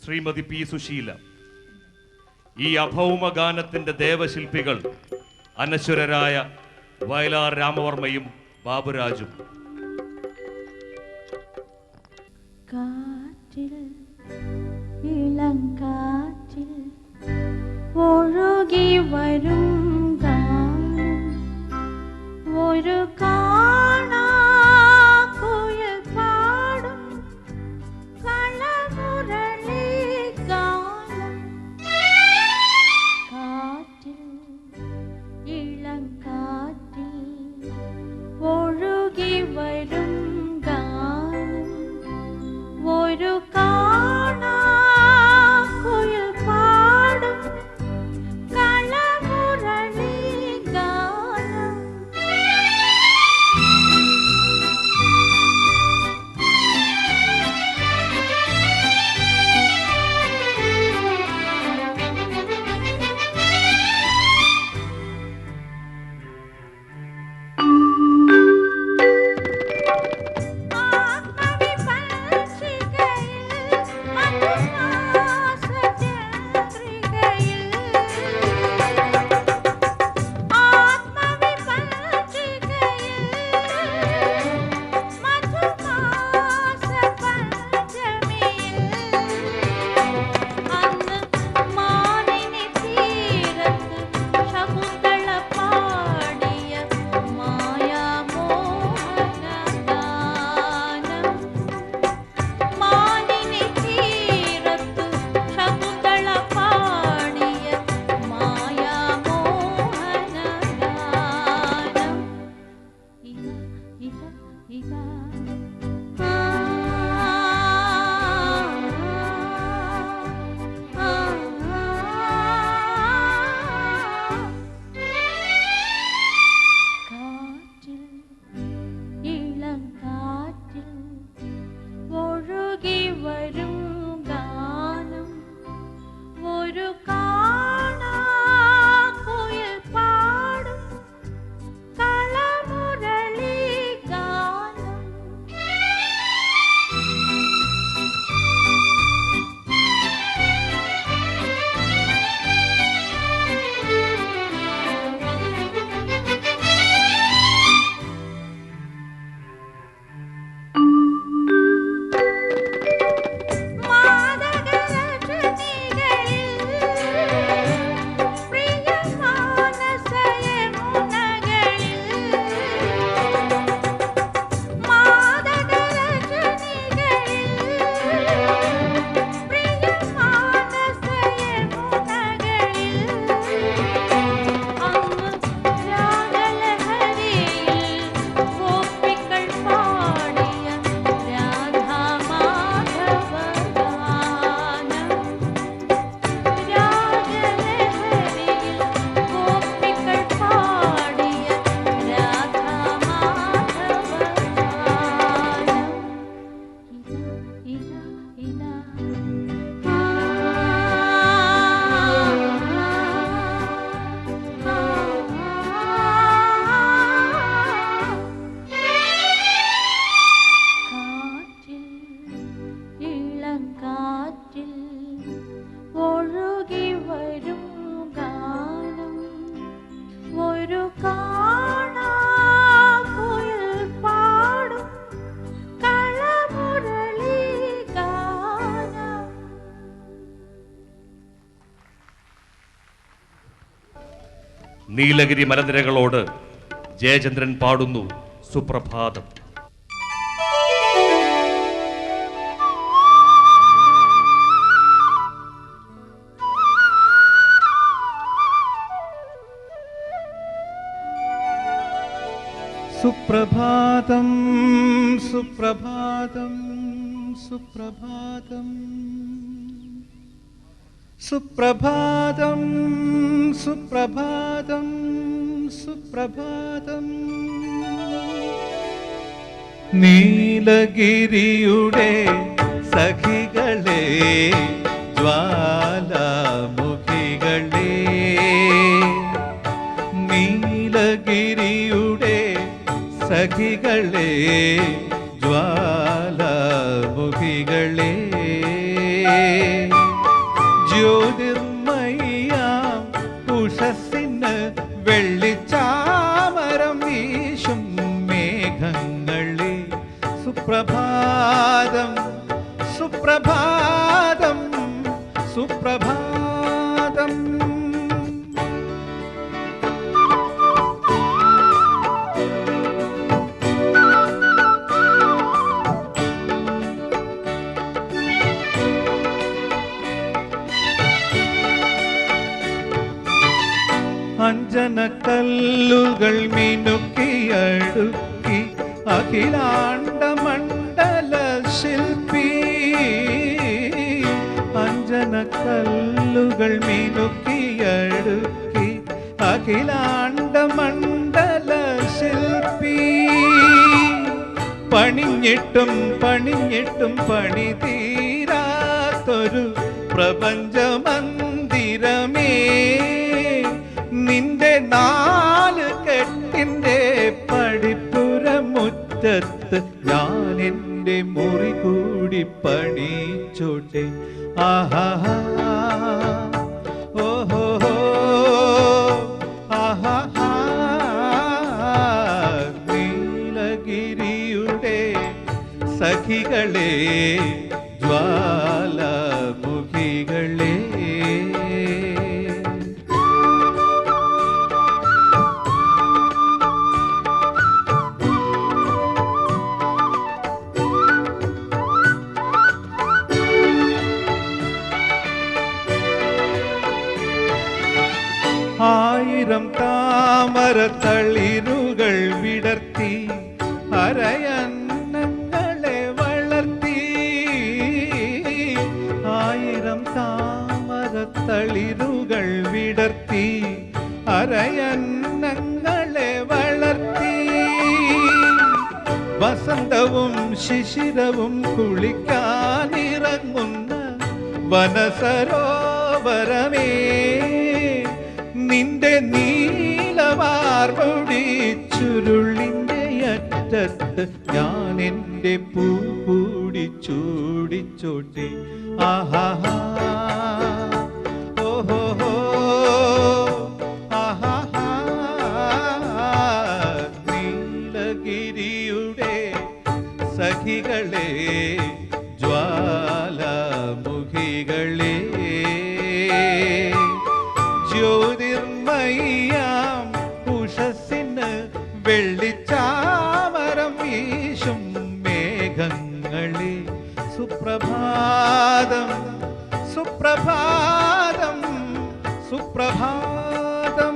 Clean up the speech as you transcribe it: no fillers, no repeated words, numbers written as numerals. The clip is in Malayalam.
ശ്രീമതി പി സുശീല. ഈ അഭൗമ ഗാനത്തിന്റെ ദേവശില്പികൾ അനശ്വരരായ വയലാർ രാമവർമ്മയും ബാബുരാജും. കാറ്റിൽ ഇളങ്കാറ്റിൽ ഒഴുകി വരും ഗാനം ഒരു കാണാക്കുയിൽ പാടും കളമുരളി ഗാനം. കാറ്റിൽ ഇളങ്കാറ്റിൽ ഒഴുകി വരും ഗാനം ഒരു കാണാക്കുയിൽ പാടും കളമുരളി ഗാനം. നീലഗിരി മലനിരകളോട് ജയചന്ദ്രൻ പാടുന്നു സുപ്രഭാതം. സുപ്രഭാതം സുപ്രഭാതം സുപ്രഭാതം സുപ്രഭാതം സുപ്രഭാതം സുപ്രഭാതം. നീലഗിരിയുടെ സഖികളെ ജ്വാലാമുഖികളെ, നീലഗിരിയുടെ സഖികളെ ജ്വാലാമുഖികളെ, ജ്യോതിർമയാം ഉഷസ്സിന് വെള്ളിച്ചാമരം വീശും മേഘങ്ങളെ സുപ്രഭാതം സുപ്രഭാതം സുപ്രഭാതം. അഞ്ജനക്കല്ലുകൾ മിനുക്കിയടുക്കി അഖിലാണ്ട മണ്ഡല ശില്പി. അഞ്ജനക്കല്ലുകൾ മിനുക്കിയടുക്കി അഖിലാണ്ട മണ്ഡല ശില്പി. പണിഞ്ഞിട്ടും പണിഞ്ഞിട്ടും പണി തീരാത്തൊരു പ്രപഞ്ചമന്ദിരമേ, നിന്റെ നാല് കെട്ടിന്റെ പടിപ്പുറമുറ്റത്ത് ഞാൻ എൻ്റെ മുറി കൂടി പണിച്ചോട്ടെ. ആഹാ ഓഹോ ആഹാ. നീലഗിരിയുടെ സഖികളെ ജ്വാലാമുഖികളെ, ആയിരം താമര തളിരുകൾ വിടർത്തി അരയന്നങ്ങളെ വളർത്തി. ആയിരം താമര തളിരുകൾ വിടർത്തി അരയന്നങ്ങളെ വളർത്തി. വസന്തവും ശിശിരവും കുളിക്കാനിറങ്ങുന്ന വനസരോവരമേ, നിന്റെ നീലമാർമുടി ചുരുളിൻ്റെ അറ്റത്ത് ഞാൻ എൻ്റെ പൂ കൂടി ചൂടിച്ചോട്ടെ. ആഹാ ഓഹോ ആഹാ. നീലഗിരിയുടെ സഖികളെ ജ്വാലാമുഖികളെ, ജ്യോതിർമയാം ഉഷസ്സിന് വെള്ളിച്ചാമരം വീശും മേഘങ്ങളെ സുപ്രഭാതം സുപ്രഭാതം സുപ്രഭാതം.